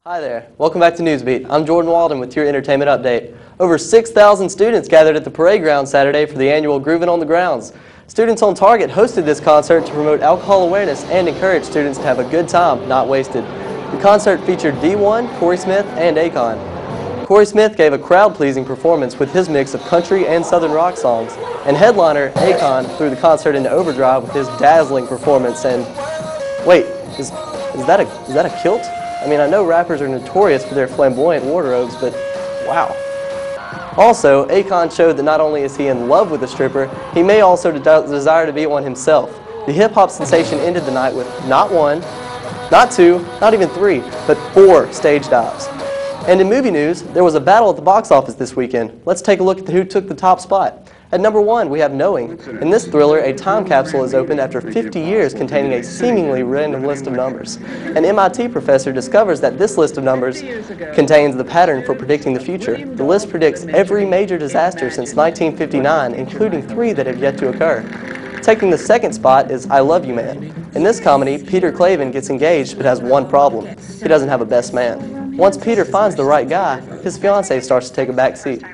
Hi there. Welcome back to Newsbeat. I'm Jordan Walden with your entertainment update. Over 6,000 students gathered at the parade ground Saturday for the annual Groovin' on the Grounds. Students on Target hosted this concert to promote alcohol awareness and encourage students to have a good time, not wasted. The concert featured V1, Corey Smith, and Akon. Corey Smith gave a crowd-pleasing performance with his mix of country and southern rock songs, and headliner Akon threw the concert into overdrive with his dazzling performance. And wait, is that a kilt? I mean, I know rappers are notorious for their flamboyant wardrobes, but wow. Also, Akon showed that not only is he in love with a stripper, he may also desire to be one himself. The hip-hop sensation ended the night with not one, not two, not even three, but 4 stage dives. And in movie news, there was a battle at the box office this weekend. Let's take a look at who took the top spot. At number 1, we have Knowing. In this thriller, a time capsule is opened after 50 years containing a seemingly random list of numbers. An MIT professor discovers that this list of numbers contains the pattern for predicting the future. The list predicts every major disaster since 1959, including 3 that have yet to occur. Taking the second spot is I Love You Man. In this comedy, Peter Clavin gets engaged but has one problem. He doesn't have a best man. Once Peter finds the right guy, his fiancée starts to take a back seat.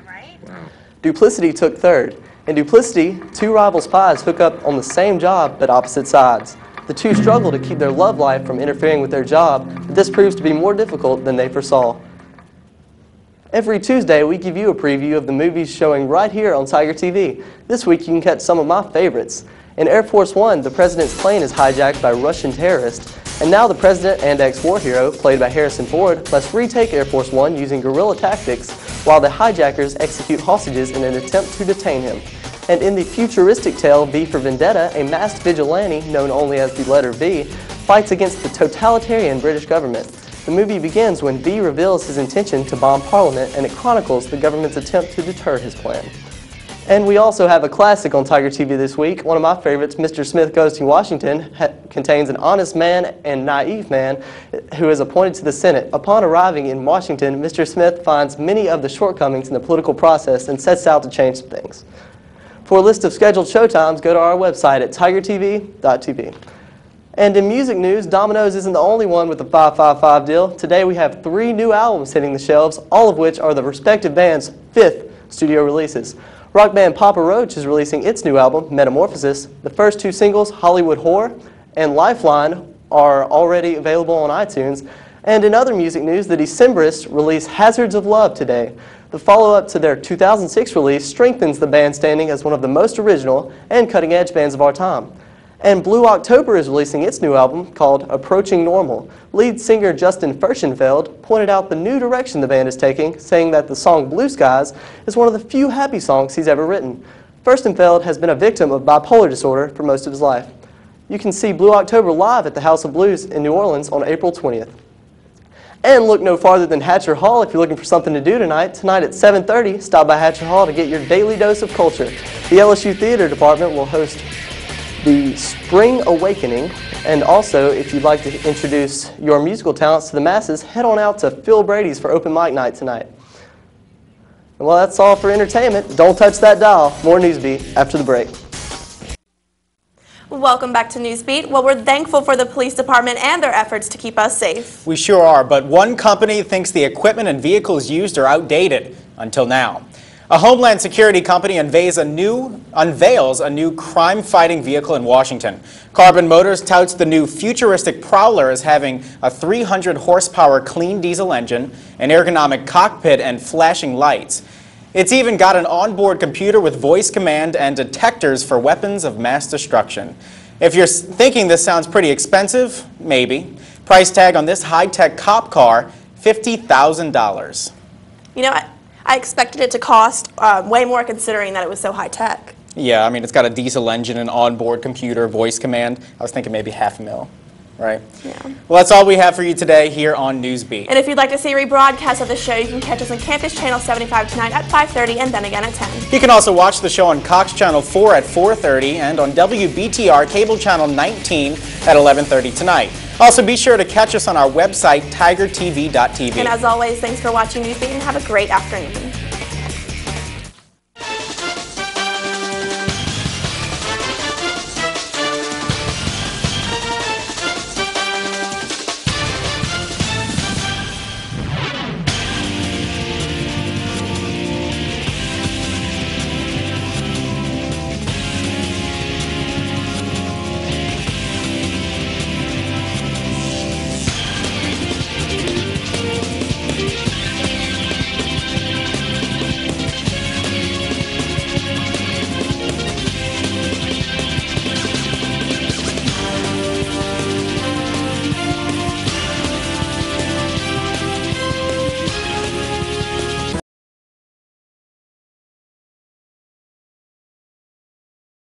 Duplicity took third. In Duplicity, 2 rival spies hook up on the same job but opposite sides. The 2 struggle to keep their love life from interfering with their job, but this proves to be more difficult than they foresaw. Every Tuesday, we give you a preview of the movies showing right here on Tiger TV. This week, you can catch some of my favorites. In Air Force One, the president's plane is hijacked by Russian terrorists, and now the president and ex-war hero, played by Harrison Ford, must retake Air Force One using guerrilla tactics while the hijackers execute hostages in an attempt to detain him. And in the futuristic tale V for Vendetta, a masked vigilante, known only as the letter V, fights against the totalitarian British government. The movie begins when V reveals his intention to bomb Parliament, and it chronicles the government's attempt to deter his plan. And we also have a classic on Tiger TV this week. One of my favorites, Mr. Smith Goes to Washington, contains an honest man and naive man who is appointed to the Senate. Upon arriving in Washington, Mr. Smith finds many of the shortcomings in the political process and sets out to change some things. For a list of scheduled showtimes, go to our website at tigertv.tv. And in music news, Domino's isn't the only one with the 555 deal. Today we have 3 new albums hitting the shelves, all of which are the respective band's 5th studio releases. Rock band Papa Roach is releasing its new album, Metamorphosis. The first 2 singles, Hollywood Whore and Lifeline, are already available on iTunes. And in other music news, the Decemberists release Hazards of Love today. The follow-up to their 2006 release strengthens the band's standing as one of the most original and cutting-edge bands of our time. And Blue October is releasing its new album called Approaching Normal. Lead singer Justin Furstenfeld pointed out the new direction the band is taking, saying that the song Blue Skies is one of the few happy songs he's ever written. Furstenfeld has been a victim of bipolar disorder for most of his life. You can see Blue October live at the House of Blues in New Orleans on April 20th. And look no farther than Hatcher Hall if you're looking for something to do tonight. Tonight at 7:30, stop by Hatcher Hall to get your daily dose of culture. The LSU Theater Department will host the Spring Awakening, and also if you'd like to introduce your musical talents to the masses, head on out to Phil Brady's for open mic night tonight. Well, that's all for entertainment. Don't touch that dial. More Newsbeat after the break. Welcome back to Newsbeat. Well, we're thankful for the police department and their efforts to keep us safe. We sure are, but one company thinks the equipment and vehicles used are outdated until now. A Homeland Security company unveils a new crime-fighting vehicle in Washington. Carbon Motors touts the new futuristic Prowler as having a 300-horsepower clean diesel engine, an ergonomic cockpit, and flashing lights. It's even got an onboard computer with voice command and detectors for weapons of mass destruction. If you're thinking this sounds pretty expensive, maybe. Price tag on this high-tech cop car, $50,000. You know, I expected it to cost way more considering that it was so high-tech. Yeah, I mean, it's got a diesel engine, an onboard computer, voice command. I was thinking maybe $500,000, right? Yeah. Well, that's all we have for you today here on Newsbeat. And if you'd like to see a rebroadcast of the show, you can catch us on Campus Channel 75 tonight at 5:30 and then again at 10. You can also watch the show on Cox Channel 4 at 4:30 and on WBTR Cable Channel 19 at 11:30 tonight. Also, be sure to catch us on our website, tigertv.tv. And as always, thanks for watching Newsbeat and have a great afternoon.